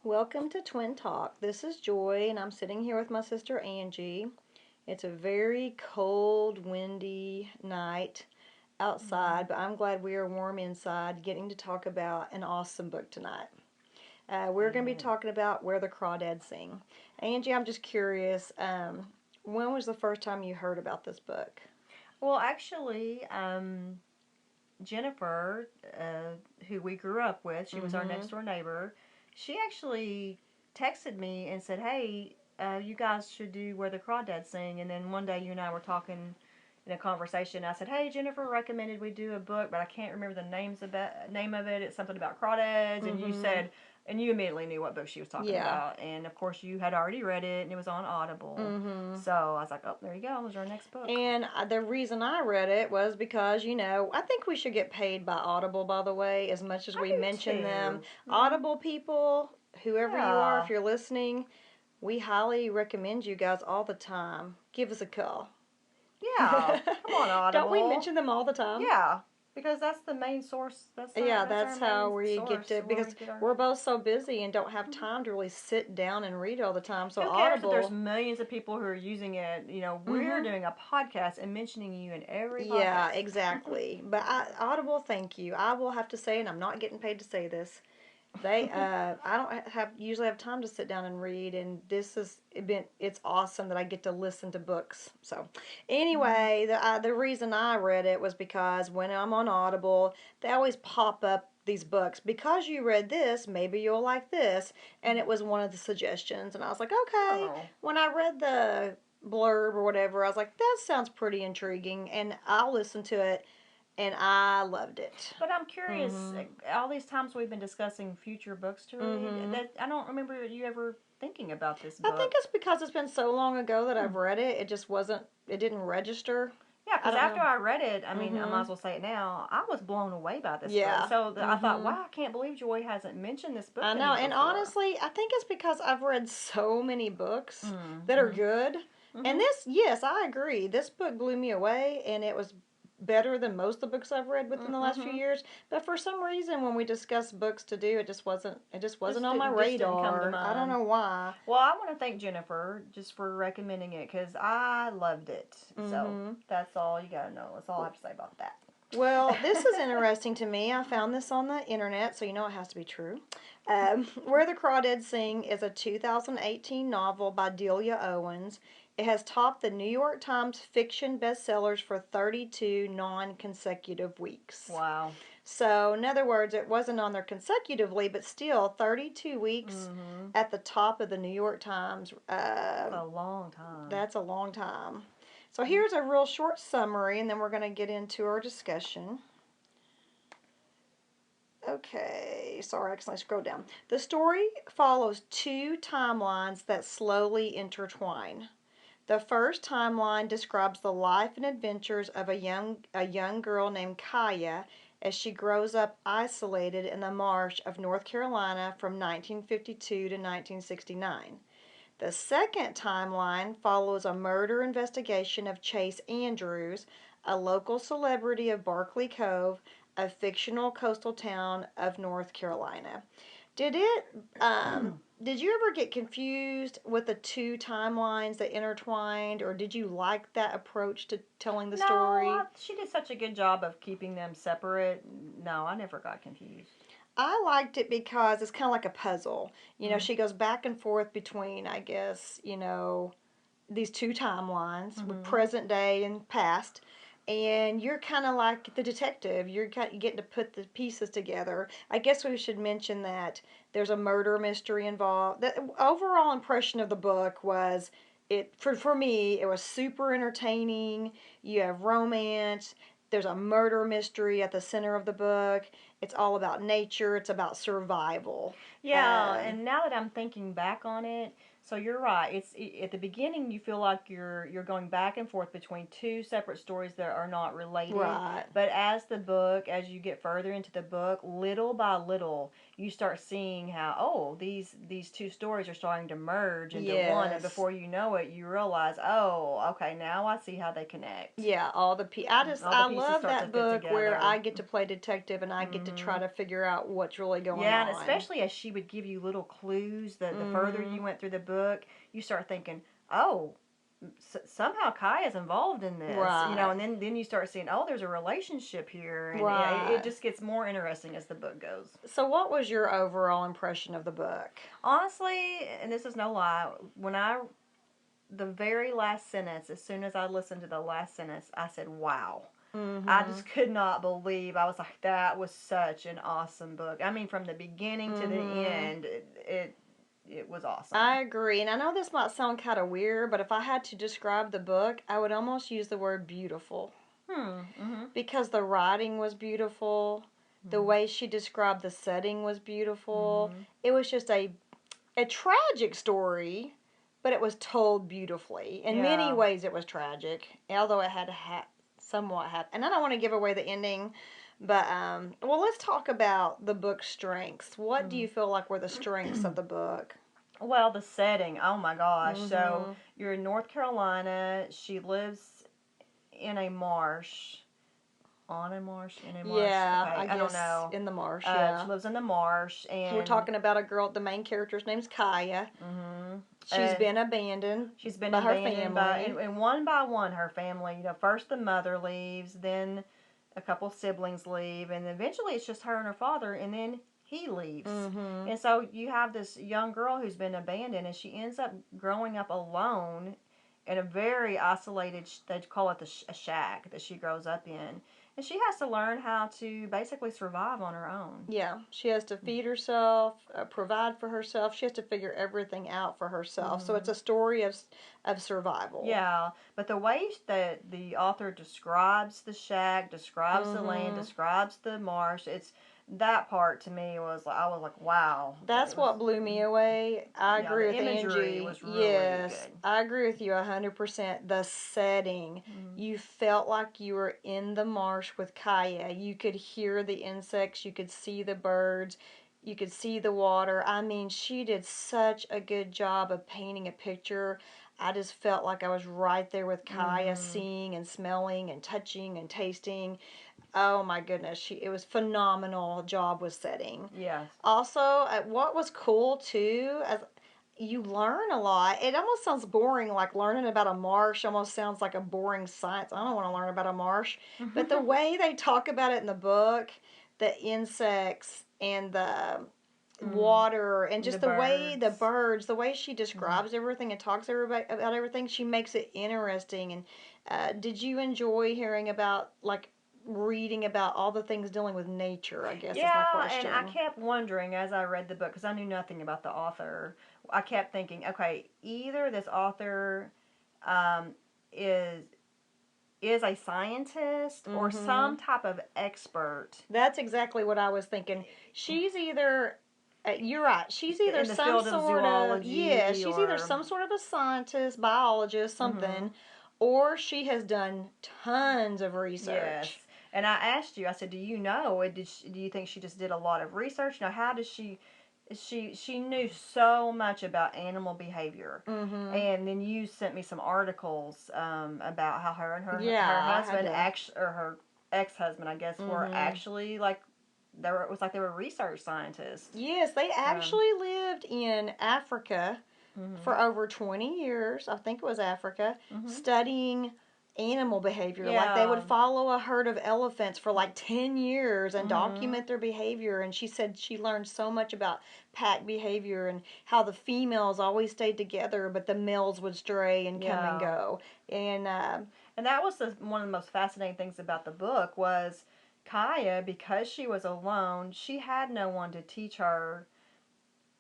Welcome to Twin Talk. This is Joy, and I'm sitting here with my sister Angie. It's a very cold, windy night outside, but I'm glad we are warm inside, getting to talk about an awesome book tonight. We're going to be talking about Where the Crawdads Sing. Angie, I'm just curious, when was the first time you heard about this book? Well, actually, Jennifer, who we grew up with, she was our next door neighbor. She actually texted me and said, "Hey, you guys should do Where the Crawdads Sing." And then one day, you and I were talking in a conversation. I said, "Hey, Jennifer recommended we do a book, but I can't remember the name of it. It's something about crawdads." And you said, and you immediately knew what book she was talking about. And of course, you had already read it, and it was on Audible. So I was like, "Oh, there you go. It was our next book." And the reason I read it was because, I think we should get paid by Audible, by the way, as much as we mention them. Audible people, whoever you are, if you're listening, we highly recommend you guys all the time. Give us a call. Yeah, come on, Audible. Don't we mention them all the time? Yeah, because that's the main source. That's how we get to, because we're both so busy and don't have time to really sit down and read all the time. So who cares Audible, that there's millions of people who are using it. We're doing a podcast and mentioning you in every podcast. Yeah, exactly. But Audible, thank you. I will have to say, and I'm not getting paid to say this, I don't usually have time to sit down and read, and it's awesome that I get to listen to books. So, anyway, the reason I read it was because when I'm on Audible, they always pop up these books. Because you read this, maybe you'll like this, and it was one of the suggestions, and I was like, okay. When I read the blurb or whatever, I was like, that sounds pretty intriguing, and I'll listen to it. And I loved it. But I'm curious, all these times we've been discussing future books to read, that I don't remember you ever thinking about this book. I think it's because it's been so long ago that I've read it. It just it didn't register. Yeah, because after I read it, I mean, I might as well say it now, I was blown away by this book. So I thought, wow, I can't believe Joy hasn't mentioned this book. I know, and honestly, I think it's because I've read so many books that are good. And yes, I agree. This book blew me away, and it was better than most of the books I've read within the last few years. But for some reason, when we discussed books to do, it just wasn't on my radar. I don't know why. Well, I want to thank Jennifer just for recommending it because I loved it. So that's all you got to know. That's all I have to say about that. Well, this is interesting to me. I found this on the internet, so it has to be true. Where the Crawdads Sing is a 2018 novel by Delia Owens. It has topped the New York Times fiction bestsellers for 32 non-consecutive weeks. Wow. So, in other words, it wasn't on there consecutively, but still 32 weeks at the top of the New York Times. That's a long time. That's a long time. So here's a real short summary, and then we're going to get into our discussion. Okay, sorry, I accidentally scrolled down. The story follows two timelines that slowly intertwine. The first timeline describes the life and adventures of a young girl named Kaya as she grows up isolated in the marsh of North Carolina from 1952 to 1969. The second timeline follows a murder investigation of Chase Andrews, a local celebrity of Barkley Cove, a fictional coastal town of North Carolina. Did you ever get confused with the two timelines that intertwined, or did you like that approach to telling the story? No, she did such a good job of keeping them separate. No, I never got confused. I liked it because it's kind of like a puzzle. She goes back and forth between, I guess, these two timelines, with present day and past. And you're kind of like the detective. You're getting to put the pieces together. I guess we should mention that there's a murder mystery involved. The overall impression of the book was, for me, it was super entertaining. You have romance. There's a murder mystery at the center of the book. It's all about nature. It's about survival. Yeah, and now that I'm thinking back on it, so you're right. It's at the beginning you feel like you're going back and forth between two separate stories that are not related. Right. But as you get further into the book, little by little, you start seeing how, oh, these two stories are starting to merge into one, and Yes. before you know it, you realize, oh, okay, now I see how they connect. Yeah, All the I pieces love start to that fit book where together. I get to play detective and I get to try Mhm. to figure out what's really going Yeah, and on. especially as she would give you little clues, the further you Mhm. went through the book, you start thinking, oh, somehow Kai is involved in this, Right. and then you start seeing, oh, there's a relationship here, and yeah, it Right. just gets more interesting as the book goes. So what was your overall impression of the book? Honestly, and this is no lie, the very last sentence, as soon as I listened to the last sentence, I said, wow. I Mhm. just could not believe. I was like, that was such an awesome book. I mean, from the beginning to the Mhm. end, it was awesome. I agree. And I know this might sound kind of weird, but if I had to describe the book, I would almost use the word beautiful Mm-hmm. because the writing was beautiful. The way she described the setting was beautiful. Mm-hmm. It was just a tragic story, but it was told beautifully. In many Yeah. ways, it was tragic, although it had somewhat happen. And I don't want to give away the ending, but well, let's talk about the book's strengths. What do you feel like were the strengths of the book? Well, the setting, oh my gosh. So Mhm. you're in North Carolina. She lives in a marsh. On a marsh? In a marsh? Yeah, Okay, I I don't guess know. in the marsh. She Yeah, lives in the marsh, we're and talking about a girl. The main character's name's Kaya. mm-hmm. She's been abandoned She's been by her abandoned family. and one by one, her family, first the mother leaves, then a couple siblings leave, and eventually it's just her and her father, and then he leaves. Mhm. And so you have this young girl who's been abandoned, and she ends up growing up alone in a very isolated, they call it a shack that she grows up in. And she has to learn how to basically survive on her own. Yeah, she has to feed herself, provide for herself. She has to figure everything out for herself. So it's Mm-hmm. a story of survival. Yeah, but the way that the author describes the shack, describes the land, Mhm. describes the marsh, it's that part to me was like I was like, wow, That's it was what blew me away. I yeah, agree the with imagery Angie. was really Yes, good. I agree with you 100%. The setting, Mm-hmm. you felt like you were in the marsh with Kaya. You could hear the insects, you could see the birds, you could see the water. I mean, she did such a good job of painting a picture. I just felt like I was right there with Kaya, Mm-hmm. seeing and smelling and touching and tasting. Oh my goodness, it was phenomenal job with setting. Yes. Also, what was cool too, as you learn a lot. It almost sounds boring, like learning about a marsh almost sounds like a boring science. I don't want to learn about a marsh. But the way they talk about it in the book, the insects and the Mm-hmm. water and The just the birds. birds, the way she Mm-hmm. describes everything and talks everybody about everything, she makes it interesting. And did you enjoy hearing about, like, reading about all the things dealing with nature? I guess is my Yeah, and I question. kept wondering as I read the book because I knew nothing about the author. I kept thinking, okay, either this author um, is a scientist or Mm-hmm. some type of expert That's exactly what I was thinking. She's either, you're right. She's either in the some field of sort of, yeah, zoology she's either or. some sort of a scientist, biologist, Mm-hmm. something, or she has done tons of Yes. research. And I asked you, I said, do you know? Do you think she just did a lot of research? Now, how does she. She knew so much about animal behavior, Mm-hmm. and then you sent me some articles about how her and Yeah, her I had husband to. or her ex husband, I guess, were Mm-hmm. actually like it was like they were research scientists. Yes, they Um, actually lived in Africa mhm, for over 20 years, I think it was Africa, mhm. studying animal behavior. Like they would Yeah. follow a herd of elephants for like 10 years and Mhm. document their behavior. And she said she learned so much about pack behavior and how the females always stayed together, but the males would stray and come and Yeah. go. And And that was one of the most fascinating things about the book was Kaya, because she was alone, she had no one to teach her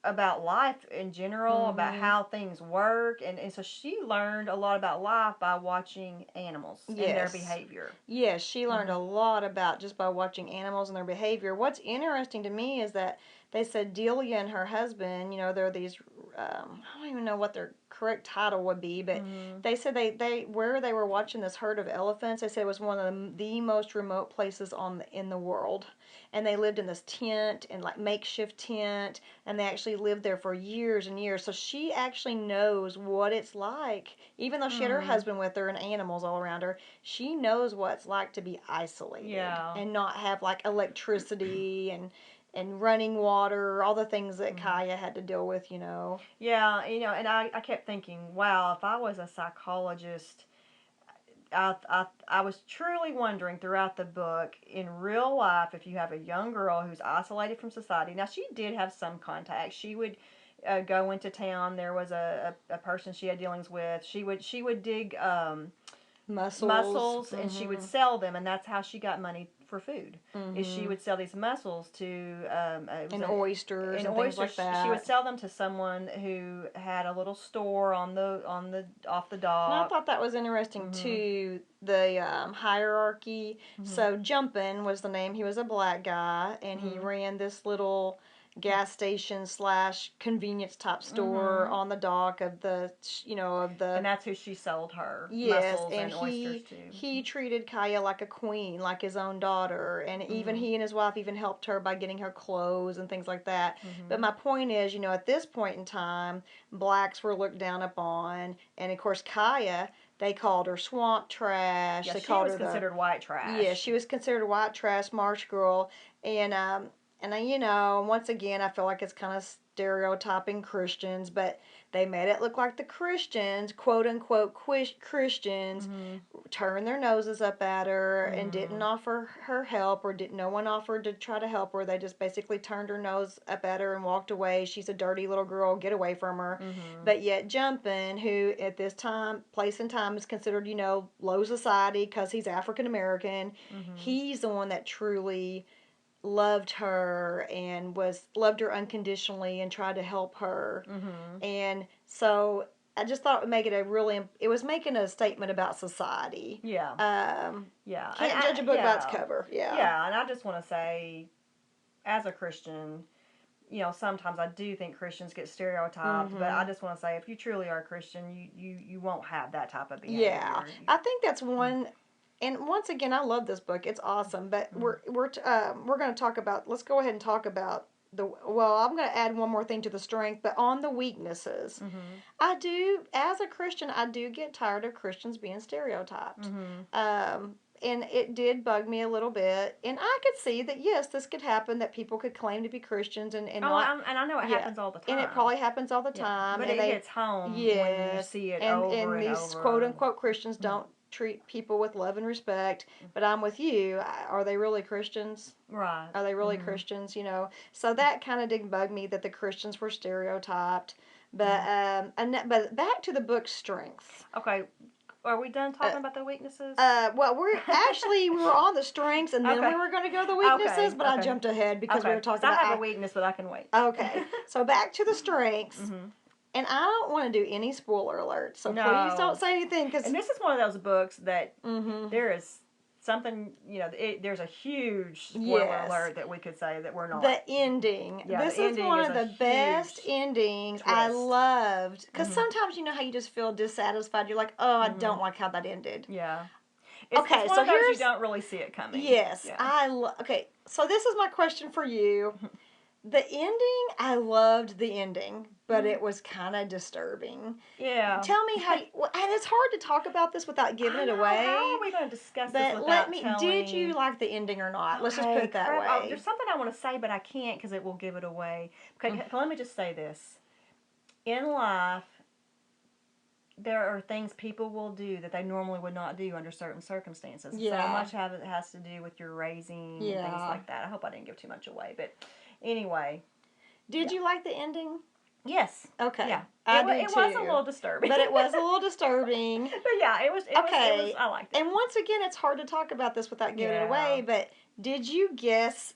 about life in general, about mm-hmm. how things work, and so she learned a lot about life by watching animals and their Yes. behavior. Yes, she learned Mm-hmm. a lot about just by watching animals and their behavior. What's interesting to me is that they said Delia and her husband, they're these I don't even know what their correct title would be, but Mm-hmm. they said they where they were watching this herd of elephants. They said it was one of the most remote places in the world, and they lived in this tent and like makeshift tent, and they actually lived there for years and years. So she actually knows what it's like, even though she had her Mm-hmm. husband with her and animals all around her. She knows what it's like to be isolated Yeah. and not have like electricity and running water, all the things that Mm-hmm. Kaya had to deal with, you know. Yeah, and I kept thinking, wow, if I was a psychologist, I was truly wondering throughout the book, in real life, if you have a young girl who's isolated from society. Now, she did have some contact. She would go into town. There was a person she had dealings with. She would dig Mussels. mussels, and she would Mm-hmm. sell them, and that's how she got money for food. Is she Mm-hmm. would sell these mussels to And oysters and and things like oysters. She would that. sell them to someone who had a little store on the off the And I dock. thought that was interesting Mhm. too, the hierarchy. Mhm. So Jumpin was the name. He was a black guy, and he Mhm. ran this little gas station slash convenience type store Mhm. on the dock of the. And that's who she sold her Yes, mussels and and oysters he to. he treated Kaya like a queen, like his own daughter, and even Mhm. he and his wife even helped her by getting her clothes and things like that. But Mhm. my point is, at this point in time, blacks were looked down upon, and of course Kaya, they called her swamp trash. Yeah, They she called was her the considered white yeah, trash. she was considered a white trash marsh girl, and once again, I feel like it's kind of stereotyping Christians, but they made it look like the Christians, quote unquote Christians, Mhm. turned their noses up at her and didn't Mhm. offer her help, or didn't no one offered to try to help her. They just basically turned her nose up at her and walked away. She's a dirty little girl, get away from her. Mhm. But yet Jumpin, who at this place and time is considered, low society because he's African American, Mhm. he's the one that truly loved her and was loved her unconditionally and tried to help her. Mhm. And so I just thought it would make it it was making a statement about society. Yeah. Um, Yeah. And can't judge a book by its yeah. cover. Yeah. Yeah, and I just want to say, as a Christian, sometimes I do think Christians get stereotyped, but I Mhm. just want to say, if you truly are a Christian, you won't have that type of Yeah. behavior. I think that's one. And once again, I love this book. It's awesome. But Mm-hmm. we're going to talk about. Let's go ahead and talk about the. Well, I'm going to add one more thing to the strength, but on the weaknesses. Mm-hmm. I do, as a Christian, I do get tired of Christians being stereotyped. Mm-hmm. And it did bug me a little bit. And I could see that, yes, this could happen, that people could claim to be Christians and Oh, not, and I know it yeah. happens all the And it time. probably happens all the Yeah, time. but And it they, hits home when you yes. see it over And and these quote over. unquote Christians Mm-hmm. don't treat people with love and respect. But I'm with you. Are they really Christians? Right. Are they really Mm-hmm. Christians? So that kind of did bug me that the Christians were stereotyped. But Mm-hmm. but back to the book's strengths. Okay, are we done Uh, talking about the weaknesses? well, we were on the strengths, and then Okay. we were going to go to the weaknesses, Okay. but I Okay. jumped ahead because we Okay. were Because talking I about. have a weakness, but I can wait. Okay, so back to the strengths, Mm-hmm. and I don't want to do any spoiler alerts, so please No. don't say anything because. And this is one of those books that Mm-hmm. there is something, there's a huge spoiler Yes. alert that we could say that we're not. The ending. Yeah, This the is ending one is of a the best huge endings I twist. loved. Because Mhm. sometimes you know how you just feel dissatisfied. You're like, oh, I Mhm. don't like how that ended. Yeah. Okay, it's one so of those you here's. don't really see it coming. Yes, Yeah. okay, so this is my question for you. The ending, I loved the ending, but it was kind of disturbing. Yeah. Tell me how, and it's hard to talk about this without giving it away. How are we going to discuss this But without did you like the ending or not? Let's just put it that crap. way. There's something I want to say, but I can't because it will give it away. Okay, let me just say this. In life, there are things people will do that they normally would not do under certain circumstances. Yeah. So much of it has to do with your raising and things like that. I hope I didn't give too much away, but anyway. Did you like the ending? Yes. Okay. Yeah. It was a little disturbing. But it was a little disturbing. But yeah, it was. I liked it. And once again, it's hard to talk about this without giving it away, Yeah. but did you guess?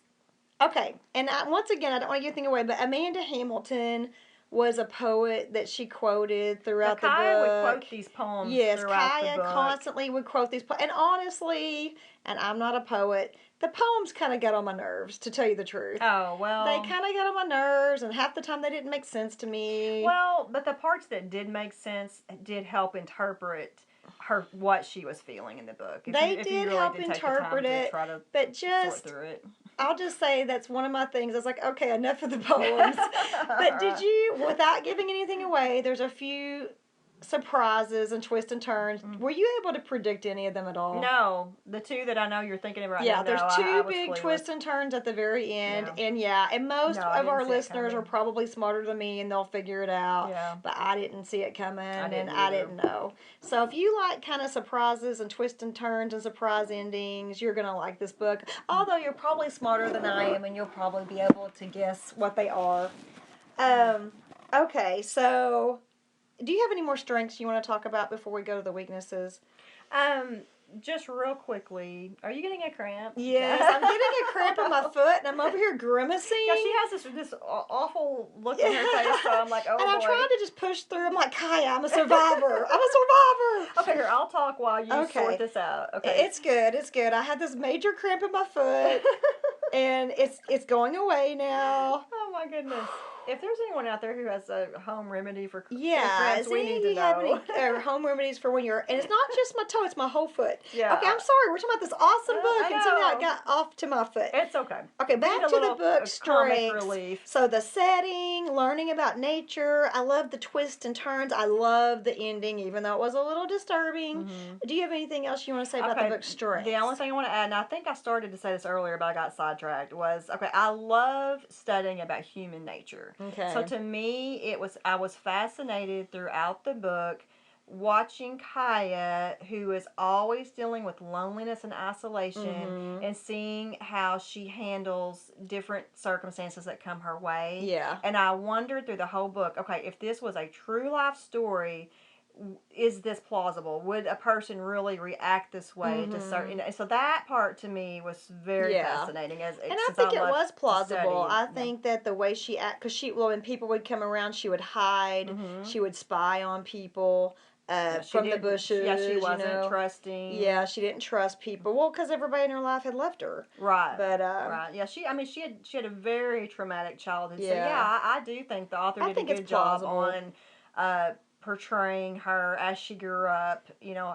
Okay, and once again, I don't want to give anything away, but Amanda Hamilton was a poet that she quoted throughout the book. Kaya would quote these poems Yes, throughout Kaya the book. constantly would quote these and honestly, and I'm not a poet, The poems kind of got on my nerves, to tell you the truth. Oh, well. They kind of got on my nerves, and half the time they didn't make sense to me. Well, but the parts that did make sense did help interpret what she was feeling in the book. They did help interpret it, but just sort through it. I'll just say that's one of my things. I was like, okay, enough of the poems. But did you, without giving anything away, there's a few surprises and twists and turns. Were you able to predict any of them at all? No, the two that I know you're thinking of right now. Yeah, there's two I big clueless. twists and turns at the very end, Yeah. and most of our listeners are are probably smarter than me, and they'll figure it out. Yeah. But I didn't see it coming, I didn't know. So if you like kind of surprises and twists and turns and surprise endings, you're gonna like this book. Although you're probably smarter than I am, and you'll probably be able to guess what they are. Okay, so. Do you have any more strengths you want to talk about before we go to the weaknesses? Just real quickly, are you getting a cramp? Yes, I'm getting a cramp in my foot, and I'm over here grimacing. Yeah, she has this awful look in her face, so I'm like, oh, and I'm trying to just push through. I'm like, Kaya, I'm a survivor. I'm a survivor. Okay, here, I'll talk while you sort this out. Okay. It's good. I had this major cramp in my foot, and it's going away now. Oh, my goodness. If there's anyone out there who has a home remedy for cramps, we need to know. Any home remedies for when you're, and it's not just my toe, it's my whole foot. Yeah. Okay, I'm sorry, we're talking about this awesome book, and somehow it got off to my foot. It's okay. Okay, back to the book strengths. Relief. So the setting, learning about nature, I love the twists and turns. I love the ending, even though it was a little disturbing. Mm-hmm. Do you have anything else you want to say about the book's strengths? The only thing I want to add, and I think I started to say this earlier, but I got sidetracked, was, I love studying about human nature. Okay. So to me, I was fascinated throughout the book watching Kaya, who is always dealing with loneliness and isolation, and seeing how she handles different circumstances that come her way. Yeah. And I wondered through the whole book, okay, if this was a true life story, is this plausible? Would a person really react this way to certain? So that part to me was very fascinating. And I think it was plausible. I think that the way she acted, because when people would come around, she would hide. She would spy on people from the bushes. Yeah, she wasn't trusting. Yeah, she didn't trust people. Well, because everybody in her life had left her. Right. But right. Yeah. She had a very traumatic childhood. Yeah. So yeah, I do think the author did a good job on portraying her as she grew up,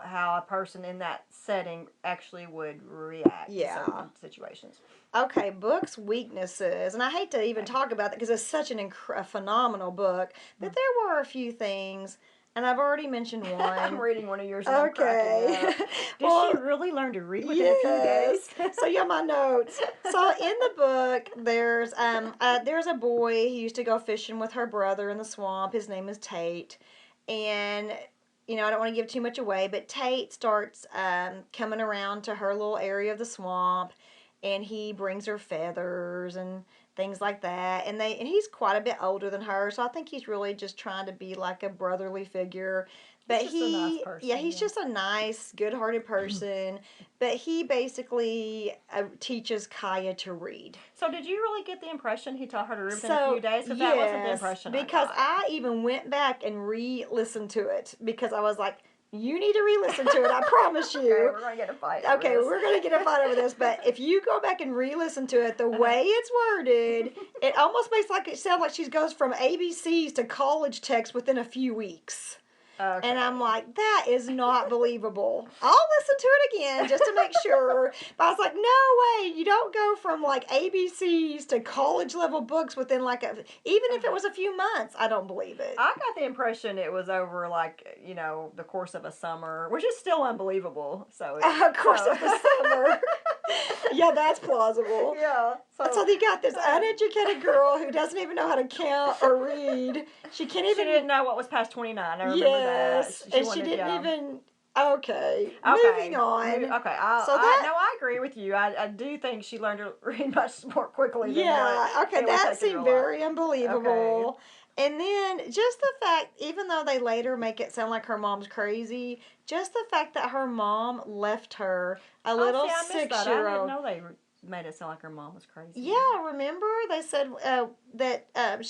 how a person in that setting actually would react to certain situations. Okay, books' weaknesses. And I hate to even talk about that because it's such a phenomenal book. But there were a few things, and I've already mentioned one. I'm reading one of yours and I'm cracking up. Did she really learn to read within a few days? So yeah, my notes. So in the book, there's a boy who used to go fishing with her brother in the swamp. His name is Tate. And, I don't want to give too much away, but Tate starts coming around to her little area of the swamp, and he brings her feathers and things like that. And he's quite a bit older than her, so I think he's really just trying to be like a brotherly figure. But he's just a nice person, he's just a nice, good-hearted person. But he basically teaches Kaya to read. So did you really get the impression he taught her to read within a few days? Because that wasn't the impression because I even went back and re-listened to it because I was like, you need to re-listen to it, I promise you. Okay, we're going to get a fight over this. We're going to get a fight over this, but if you go back and re-listen to it, the way it's worded, it almost makes it sound like she goes from ABCs to college text within a few weeks. Okay. And I'm like, that is not believable. I'll listen to it again just to make sure. But I was like, no way. You don't go from ABCs to college level books within even if it was a few months. I don't believe it. I got the impression it was over the course of a summer, which is still unbelievable. So course of the summer. Yeah, that's plausible. Yeah. So you got this uneducated girl who doesn't even know how to count or read. She didn't know what was past 29. I remember that. She didn't even. Okay. Moving on. Okay. I agree with you. I do think she learned to read much more quickly. That seemed very unbelievable. Okay. And then just the fact, even though they later make it sound like her mom's crazy, just the fact that her mom left her a little 6-year-old. I didn't know they made it sound like her mom was crazy. Yeah, remember they said that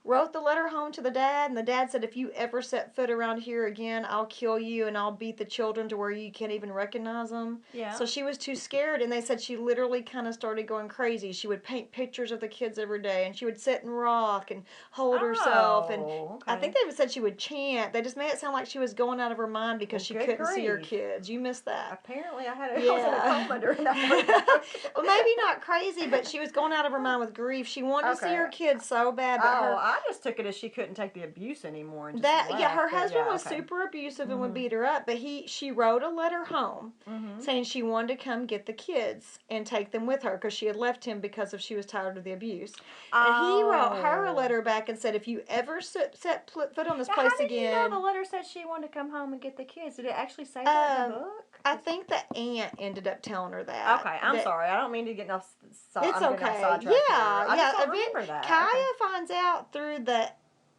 wrote the letter home to the dad, and the dad said, if you ever set foot around here again, I'll kill you and I'll beat the children to where you can't even recognize them. Yeah. So she was too scared, and they said she literally kind of started going crazy. She would paint pictures of the kids every day, and she would sit and rock and hold herself, and okay. I think they even said she would chant. They just made it sound like she was going out of her mind because she couldn't see her kids. You missed that. Apparently, I was in a coma during that. Well, maybe not crazy, but she was going out of her mind with grief. She wanted to see her kids so bad, but I just took it as she couldn't take the abuse anymore. And just left, her husband was super abusive and would beat her up, but she wrote a letter home saying she wanted to come get the kids and take them with her because she had left him because she was tired of the abuse. And he wrote her a letter back and said, if you ever set foot on this place again. How did again. you know the letter said she wanted to come home and get the kids? Did it actually say that in the book? I think the aunt ended up telling her that. Okay, I'm sorry. I don't mean to get enough. It's okay. I don't remember that. Kaya finds out through the.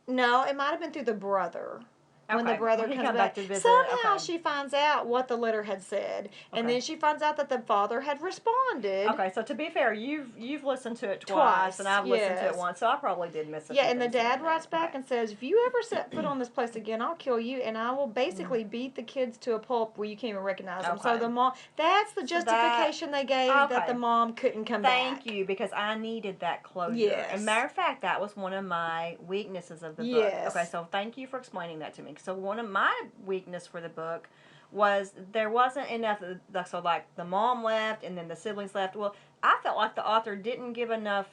No, it might have been through the brother. When the brother comes back to visit. Somehow she finds out what the letter had said, and then she finds out that the father had responded. Okay, so to be fair, you've listened to it twice and I've listened to it once, so I probably did miss it. Yeah, and the dad writes back and says, if you ever set foot on this place again, I'll kill you, and I will basically beat the kids to a pulp where you can't even recognize them. So the mom, that's the justification they gave that the mom couldn't come back. Thank you, because I needed that closure. Yes. And matter of fact, that was one of my weaknesses of the book. Yes. Okay, so thank you for explaining that to me. So one of my weakness for the book was there wasn't enough, so like the mom left and then the siblings left. Well, I felt like the author didn't give enough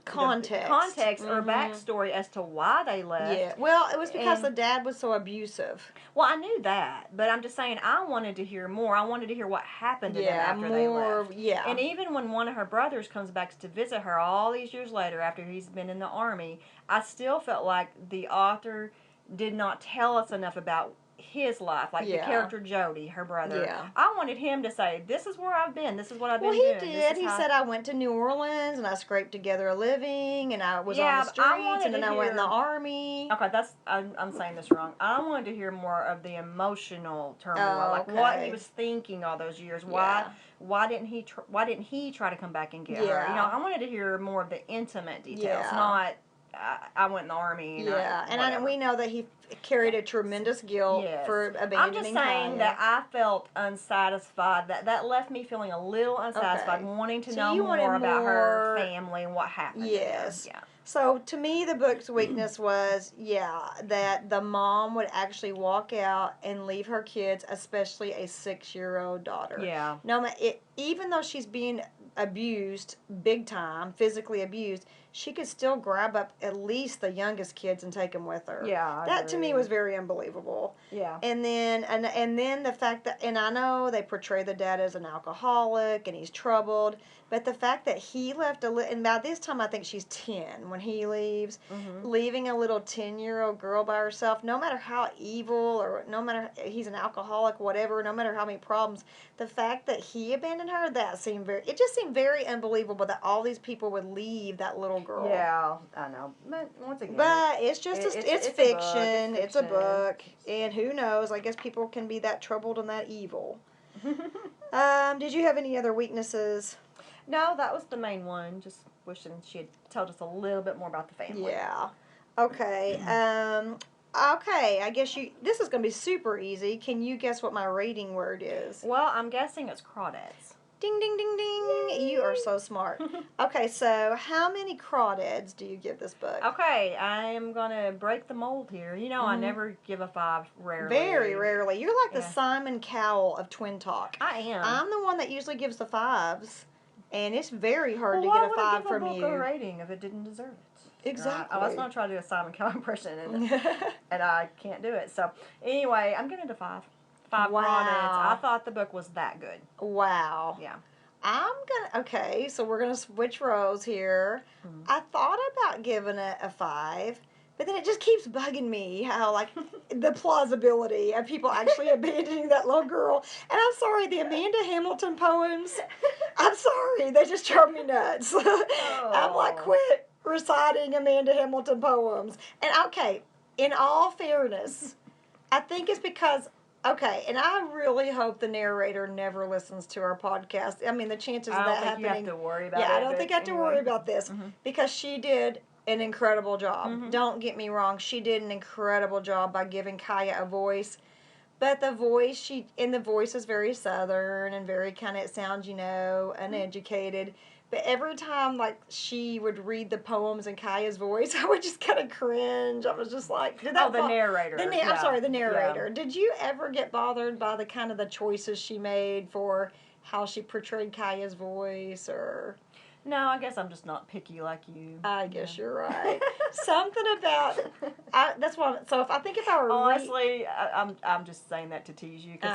context or backstory as to why they left. Yeah, well, it was because the dad was so abusive. Well, I knew that, but I'm just saying I wanted to hear more. I wanted to hear what happened to them after they left. Yeah. And even when one of her brothers comes back to visit her all these years later after he's been in the army, I still felt like the author did not tell us enough about his life, like the character Jody, her brother. Yeah. I wanted him to say, this is where I've been, this is what I've been doing. Well, he did. He said, I went to New Orleans, and I scraped together a living, and I was on the streets, and then I went in the army. Okay, I'm saying this wrong. I wanted to hear more of the emotional turmoil, what he was thinking all those years. Why didn't he try to come back and get her? You know, I wanted to hear more of the intimate details, not I went in the army. And we know that he carried a tremendous guilt for abandoning I'm just saying that I felt unsatisfied. That left me feeling a little unsatisfied, wanting to know more about her family and what happened. Yes. To them. Yeah. So to me, the book's weakness was, that the mom would actually walk out and leave her kids, especially a 6-year-old daughter. Yeah. Even though she's being abused big time, physically abused, she could still grab up at least the youngest kids and take them with her. Yeah, that to me was very unbelievable. Yeah. And then the fact that, and I know they portray the dad as an alcoholic and he's troubled, but the fact that he left and by this time I think she's 10 when he leaves, leaving a little 10-year-old girl by herself, no matter how evil or no matter he's an alcoholic, whatever, no matter how many problems, the fact that he abandoned her, it just seemed very unbelievable that all these people would leave that little girl. Yeah, I know. But once again, it's just it's fiction. It's a book, and who knows? I guess people can be that troubled and that evil. Did you have any other weaknesses? No, that was the main one. Just wishing she had told us a little bit more about the family. Yeah. Okay. Okay. I guess this is going to be super easy. Can you guess what my rating word is? Well, I'm guessing it's crawdads. Ding, ding, ding, ding. Yay. You are so smart. Okay, so how many crawdads do you give this book? Okay, I am going to break the mold here. You know, I never give a 5, rarely. Very rarely. You're like the Simon Cowell of Twin Talk. I am. I'm the one that usually gives the 5s, and it's very hard to get a 5 from you. Why would I give a book a rating if it didn't deserve it? Exactly. I was going to try to do a Simon Cowell impression, and I can't do it. So, anyway, I'm getting to 5. 5 crawdads. I thought the book was that good. Wow. Yeah. Okay, so we're going to switch roles here. I thought about giving it a 5, but then it just keeps bugging me how, like, the plausibility of people actually abandoning that little girl. And I'm sorry, the Amanda Hamilton poems, I'm sorry, they just drove me nuts. I'm like, quit reciting Amanda Hamilton poems. And, okay, in all fairness, I think it's because... Okay, and I really hope the narrator never listens to our podcast. I mean, the chances of that happening... I don't think you have to worry about it. Yeah, I don't think I have to worry about this because she did an incredible job. Don't get me wrong, she did an incredible job by giving Kaya a voice. But the voice, the voice is very southern and very kind of, it sounds, uneducated. But every time, like, she would read the poems in Kaya's voice, I would just kind of cringe. I was just like, did that? The narrator. I'm sorry, the narrator. Yeah. Did you ever get bothered by the kind of the choices she made for how she portrayed Kaya's voice, or? No, I guess I'm just not picky like you. I guess you're right. Something about that's what. So if I were honestly, I'm just saying that to tease you because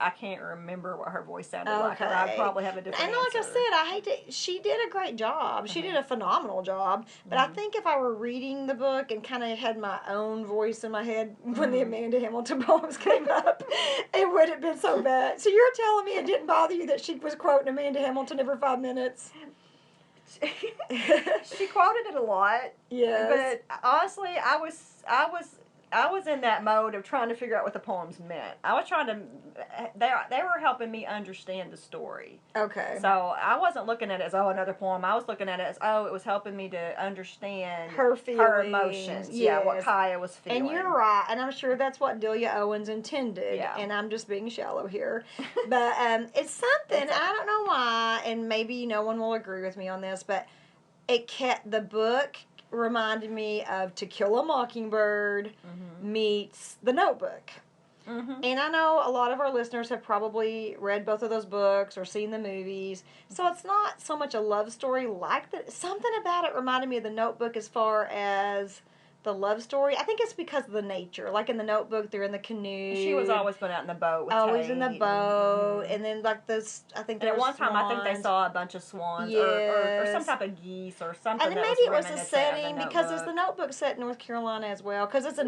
I can't remember what her voice sounded like, or I'd probably have a different. And like answer. I said, she did a great job. She did a phenomenal job. But I think if I were reading the book and kind of had my own voice in my head when the Amanda Hamilton poems came up, it would have been so bad. So you're telling me it didn't bother you that she was quoting Amanda Hamilton every 5 minutes? She quoted it a lot. Yes. But honestly, I was in that mode of trying to figure out what the poems meant. I was trying to. They were helping me understand the story. Okay. So I wasn't looking at it as another poem. I was looking at it as it was helping me to understand her feelings, her emotions. Yes. Yeah, what Kaya was feeling. And you're right, and I'm sure that's what Delia Owens intended. Yeah. And I'm just being shallow here, but it's something I don't know why, and maybe no one will agree with me on this, but the book reminded me of To Kill a Mockingbird meets The Notebook. And I know a lot of our listeners have probably read both of those books or seen the movies. So it's not so much a love story like that. Something about it reminded me of The Notebook as far as the love story. I think it's because of the nature. Like in The Notebook, they're in the canoe. She was always going out in the boat with always Tate. In the boat. And then like this, I think there at one swans. time I think they saw a bunch of swans or some type of geese or something. And then maybe it was a setting because it's The Notebook set in North Carolina as well. Because it's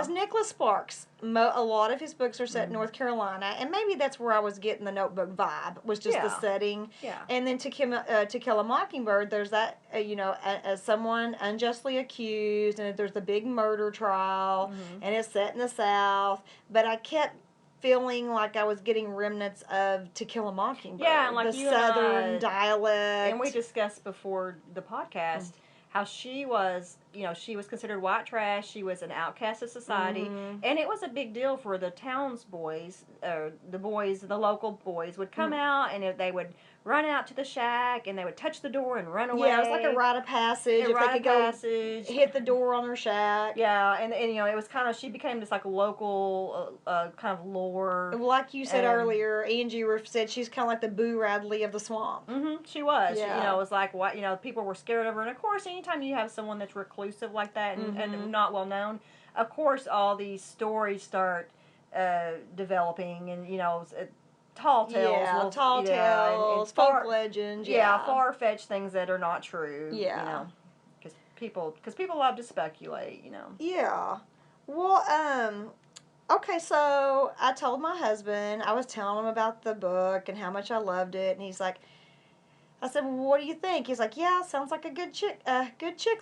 Nicholas Sparks. A lot of his books are set in North Carolina, and maybe that's where I was getting the Notebook vibe. Was just the setting. Yeah. And then To Kill a Mockingbird, there's that someone unjustly accused, and there's the big murder trial, and it's set in the South. But I kept feeling like I was getting remnants of To Kill a Mockingbird. Yeah, and like the Southern dialect. And we discussed before the podcast how she was, she was considered white trash. She was an outcast of society. And it was a big deal for the town's boys, or the local boys would come out, and they would run out to the shack, and they would touch the door and run away. Yeah, it was like a rite of passage. If they could go hit the door on her shack. Yeah, and it was kind of, she became this like local kind of lore. Like you said earlier, Angie said she's kind of like the Boo Radley of the swamp. She was. Yeah. It was like, people were scared of her. And of course, anytime you have someone that's reclusive like that and not well known, of course all these stories start developing, and tall tales, tales, folk legends, far-fetched things that are not true. Because people love to speculate. Yeah. Well, okay, so I told my husband, I was telling him about the book and how much I loved it, and he's like, I said, well, what do you think? He's like, yeah, sounds like a good chick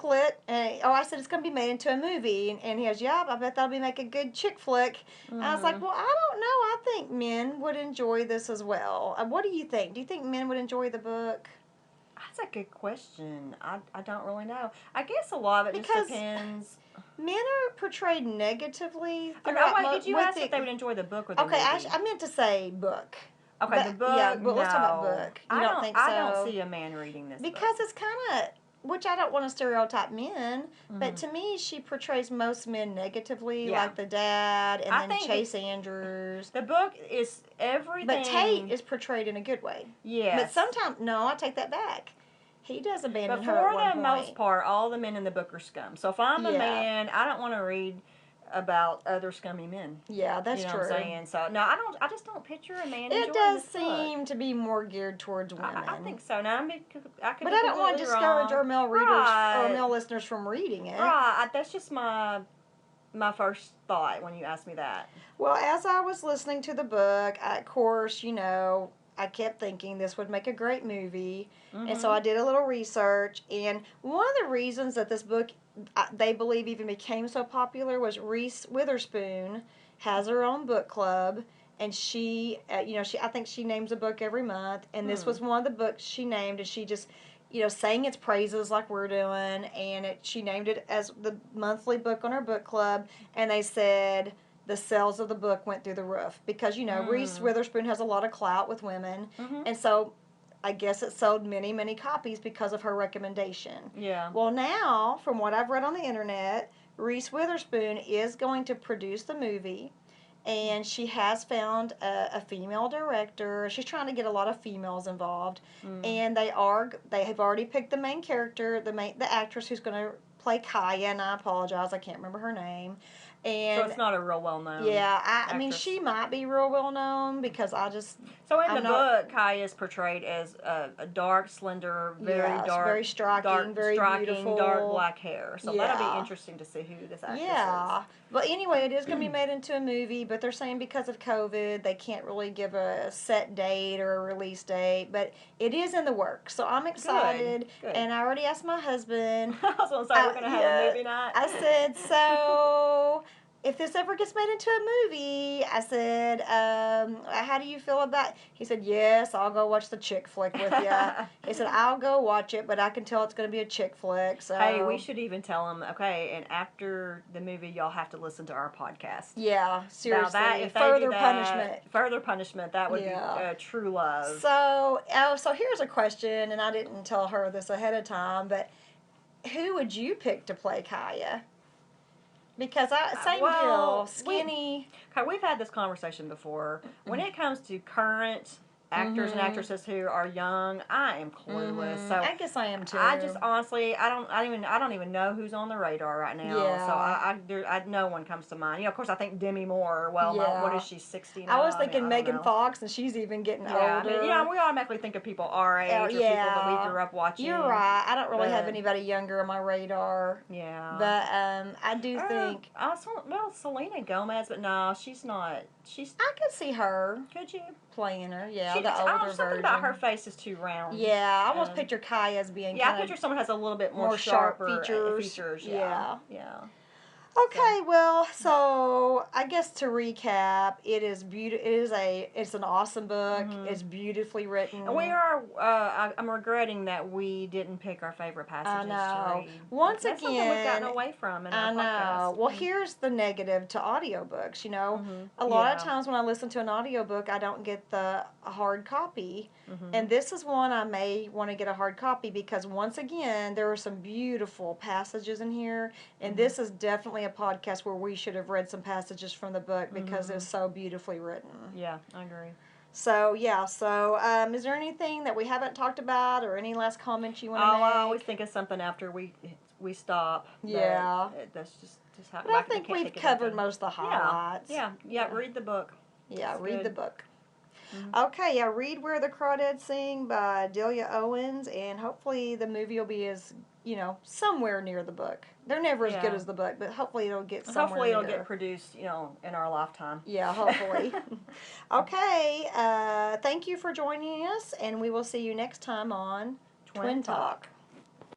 lit. And I said, it's going to be made into a movie. And he goes, yeah, I bet that'll make a good chick flick. I was like, well, I don't know. I think men would enjoy this as well. What do you think? Do you think men would enjoy the book? That's a good question. I don't really know. I guess a lot of it just depends. Men are portrayed negatively. Did you ask if they would enjoy the book or the movie? I meant to say book. Okay, the book. Yeah, but let's talk about book. You don't think so? I don't see a man reading this because it's kind of, which I don't want to stereotype men, but to me, she portrays most men negatively, like the dad, and then Chase Andrews. The book is everything. But Tate is portrayed in a good way. Yes. But sometimes, no, I take that back. He does abandon her But at one point. for the most part, all the men in the book are scum. So if I'm a man, I don't want to read about other scummy men. Yeah, that's true. What I'm saying? So no, I just don't picture a man enjoying It does this seem book. to be more geared towards women. I think so. Now but I don't want to discourage our male readers or male listeners from reading it. Right, that's just my first thought when you asked me that. Well, as I was listening to the book, of course, I kept thinking this would make a great movie. And so I did a little research. And one of the reasons that this book, they believe, even became so popular was Reese Witherspoon has her own book club. And she, I think she names a book every month. And this was one of the books she named. And she just saying its praises like we're doing, and she named it as the monthly book on her book club, and they said the sales of the book went through the roof because Reese Witherspoon has a lot of clout with women, and so I guess it sold many, many copies because of her recommendation. Yeah. Well, now, from what I've read on the internet, Reese Witherspoon is going to produce the movie, and she has found a female director. She's trying to get a lot of females involved, and they have already picked the main character, the actress who's going to play Kaya, and I apologize, I can't remember her name. And so it's not a real well known. Yeah, I mean, she might be real well known because So in the book, Kaya is portrayed as a dark, slender, very striking, beautiful, dark black hair. So that'll be interesting to see who this actress is. But anyway, it is going to be made into a movie, but they're saying because of COVID, they can't really give a set date or a release date, but it is in the works. So I'm excited, Good. And I already asked my husband. I was going to say, we're going to have a movie night. I said, so if this ever gets made into a movie, I said, how do you feel about it? He said, yes, I'll go watch the chick flick with you. He said, I'll go watch it, but I can tell it's going to be a chick flick. So. Hey, we should even tell him, okay, and after the movie, y'all have to listen to our podcast. Yeah, seriously. Now if further punishment. Further punishment, that would be true love. So here's a question, and I didn't tell her this ahead of time, but who would you pick to play Kaya? Because same deal, skinny. We've had this conversation before. When it comes to current actors and actresses who are young, I am clueless. So I guess I am too. I just honestly, I don't even know who's on the radar right now. Yeah. So no one comes to mind. Of course, I think Demi Moore. Well, what is she, 60 now? I was thinking Megan Fox, and she's even getting older. I mean, we automatically think of people our age or people that we grew up watching. You're right. I don't really have anybody younger on my radar. Yeah. But I do think. Selena Gomez, but no, she's not. I could see her. Could you? Playing her, the older version. Something about her face is too round. Yeah, I almost picture Kaya as being I picture someone has a little bit more sharper features. Yeah. Okay, well, so I guess to recap, it is it's an awesome book. It's beautifully written. And we are. I'm regretting that we didn't pick our favorite passages to read. Once That's again, something we've gotten away from in our podcast. Well, here's the negative to audiobooks. A lot of times when I listen to an audiobook, I don't get the hard copy. And this is one I may want to get a hard copy because once again, there are some beautiful passages in here, and this is definitely a podcast where we should have read some passages from the book because it's so beautifully written. Yeah, I agree. So, is there anything that we haven't talked about or any last comments you want to make? I always think of something after we stop. Yeah. That's just how. But I think we've covered most of the highlights. Yeah. Read the book. Yeah, read the book. Okay, read Where the Crawdads Sing by Delia Owens, and hopefully the movie will be as, somewhere near the book. They're never as good as the book, but hopefully it'll get somewhere Hopefully it'll near. get produced, in our lifetime. Yeah, hopefully. Okay, thank you for joining us, and we will see you next time on Twin Talk.